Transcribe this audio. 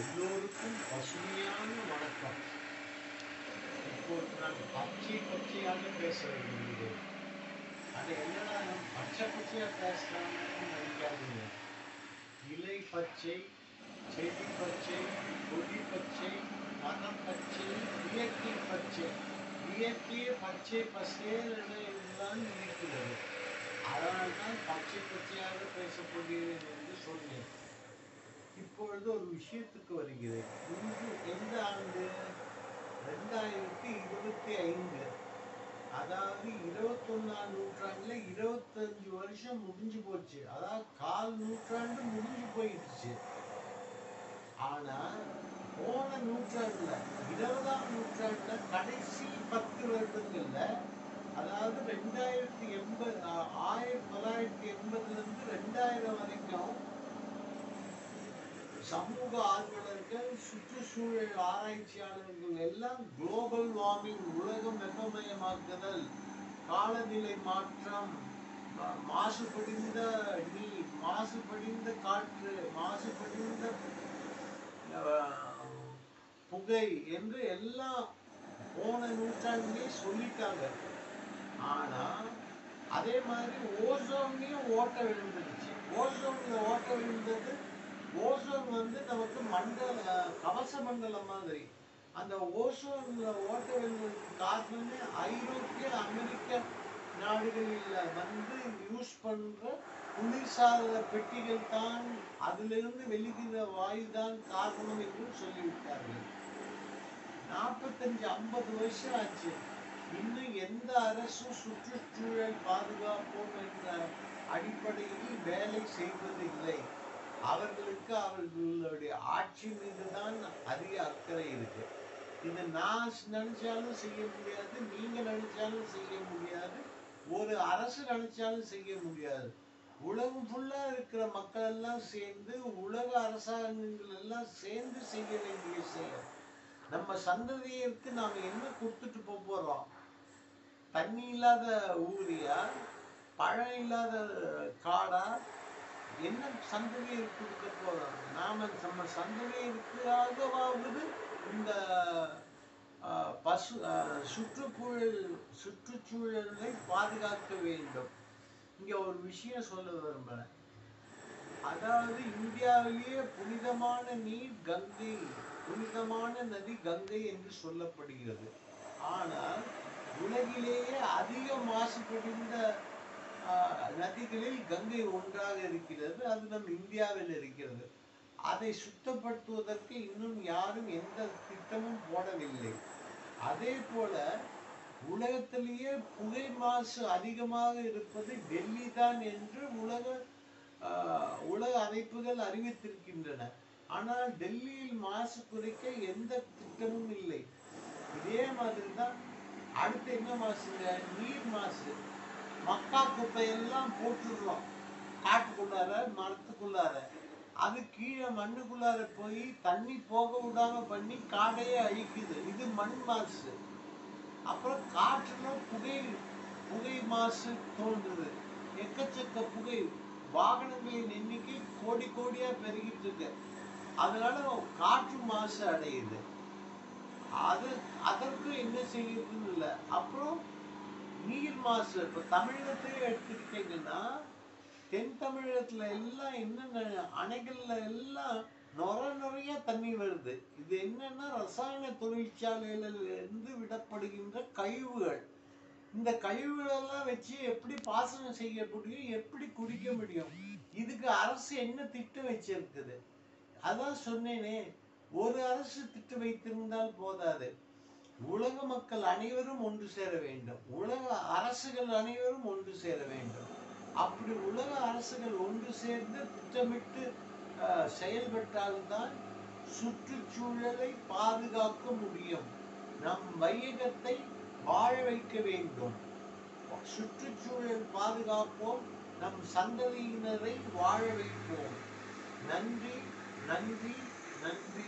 எல்லோருக்கும் பசுமையான வணக்கம். இப்போது நான் பச்சையாக பேச விரும்புகிறேன். அது என்னடா பச்சையா பேசலாம்னு நினைக்காதீங்க. இலை பச்சை, செடி பச்சை, கொடி பச்சை, மரம் பச்சை, இயற்கை பச்சை. இயற்கையே பச்சை பசேல்தான் இருக்கிறது. அதனால்தான் பச்சையாக பேசப் போகிறேன் என்று சொன்னேன். இப்பொழுது ஒரு விஷயத்துக்கு வருகிறேன். இன்று எந்த ஆண்டு? 2025. அதாவது 21ஆம் நூற்றாண்டுல 25 வருஷம் முடிஞ்சு போச்சு. அதாவது கால் நூற்றாண்டு முடிஞ்சு போயிடுச்சு. ஆனா போன நூற்றாண்டுல 20ஆம் நூற்றாண்டுல கடைசி 10 வருடங்கள்ல, அதாவது 1980 இருந்து 2000 வரைக்கும் சமூக ஆர்வலர்கள், சுற்றுச்சூழல் ஆராய்ச்சியாளர்கள் எல்லாம் குளோபல் வார்மிங், உலகம் வெப்பமயமாக்குதல், காலநிலை மாற்றம், மாசுபடிந்த நீர், மாசுபடிந்த காற்று, மாசுபடிந்த புகை என்று எல்லாம் போன நூற்றாண்டிலே சொல்லிட்டாங்க. ஆனா அதே மாதிரி ஓசோன்லயும் ஓட்ட விழுந்துருச்சு. ஓசோன்ல ஓட்ட விழுந்தது. ஓசோன் நமக்கு கவச மண்டலம் மாதிரி. அந்த ஓசோன்ல ஓட்ட விழுந்ததுக்கு காரணமே ஐரோப்பிய அமெரிக்க நாடுகளில் யூஸ் பண்ற குளிர்சாதன பெட்டிகள் தான், அதிலிருந்து வெளிகிற வாயு தான் காரணம் என்று சொல்லிவிட்டார்கள். 45-50 வருஷம் ஆச்சு. இன்னும் எந்த அரசும் சுற்றுச்சூழல் பாதுகாப்போம் என்ற அடிப்படையில் வேலை செய்வதில்லை. அவர்களுக்கு அவர்களுடைய ஆட்சி மீதுதான் அதிக அக்கறை இருக்கு. இது நான் நினைச்சாலும் செய்ய முடியாது, நீங்க நினைச்சாலும் செய்ய முடியாது, ஒரு அரசு நினைச்சாலும் செய்ய முடியாது. உலகம் ஃபுல்லா இருக்கிற மக்கள் எல்லாம் சேர்ந்து, உலக அரசாங்கங்கள் எல்லாம் சேர்ந்து செய்ய வேண்டிய செயல். நம்ம சந்ததியருக்கு நாம என்ன கொடுத்துட்டு போறோம்? தண்ணி இல்லாத ஊரியா, பழம் இல்லாத காடா? என்ன சந்ததியருக்கு கொடுக்க போறோம்? நாம நம்ம சந்ததியருக்காகவாவது இந்த சுற்றுச்சூழலை பாதுகாக்க வேண்டும். இங்க ஒரு விஷயம் சொல்ல விரும்புறேன். அதாவது இந்தியாவிலேயே புனிதமான நீர் கங்கை, புனிதமான நதி கங்கை என்று சொல்லப்படுகிறது. ஆனால் உலகிலேயே அதிக மாசுபடிந்த நதிகளில் கங்கை ஒன்றாக இருக்கிறது. அது நம் இந்தியாவில் இருக்கிறது. அதை சுத்தப்படுத்துவதற்கு இன்னும் யாரும் எந்த திட்டமும் போடவில்லை. அதே போல உலகத்திலேயே புகை மாசு அதிகமாக இருப்பது டெல்லி தான் என்று உலக அமைப்புகள் அறிவித்திருக்கின்றன. ஆனால் டெல்லியில் மாசு குறைக்க எந்த திட்டமும் இல்லை. இதே மாதிரி தான் அடுத்து என்ன மாசுங்க? நீர் மாசு. மக்கா குப்பையெல்லாம் போட்டுடுறோம் காட்டுக்குள்ளார, மரத்துக்குள்ளார. அது கீழே மண்ணுக்குள்ளார போய் தண்ணி போக விடாம பண்ணி காடையே அழிக்குது. இது மண் மாசு. அப்புறம் காற்றுல புகை மாசு தோன்றுது. எக்கச்சக்க புகை. வாகனங்களின் எண்ணிக்கை கோடியா பெருகிட்டு இருக்கு. அதனால காற்று மாசு அடையுது. அதற்கு என்ன செய்யுதுன்னு இல்லை. அப்புறம் நீர் மாசு. இப்ப தமிழகத்தையே எடுத்துக்கிட்டீங்கன்னா, தென் தமிழகத்துல எல்லாம் என்னென்ன அணைகள்ல எல்லாம் நிறைய தண்ணி வருது. இது என்னன்னா ரசாயன தொழிற்சாலையில இருந்து விடப்படுகின்ற கழிவுகள். இந்த கழிவுகள் எல்லாம் வச்சு எப்படி பாசனம் செய்ய முடியும், எப்படி குடிக்க முடியும்? இதுக்கு அரசு என்ன திட்டம் வச்சிருக்குது? அதான் சொன்னேனே, ஒரு அரசு திட்டம் வைத்திருந்தால் போதாது. உலக மக்கள் அனைவரும் ஒன்று சேர வேண்டும். உலக அரசுகள் அனைவரும் ஒன்று சேர வேண்டும். அப்படி உலக அரசுகள் ஒன்று சேர்ந்து திட்டமிட்டு செயல்பட்டால்தான் சுற்றுச்சூழலை பாதுகாக்க முடியும். நம் வையகத்தை வாழ வைக்க வேண்டும். சுற்றுச்சூழல் பாதுகாப்போம், நம் சந்ததியினரை வாழ வைப்போம். நன்றி, நன்றி, நன்றி.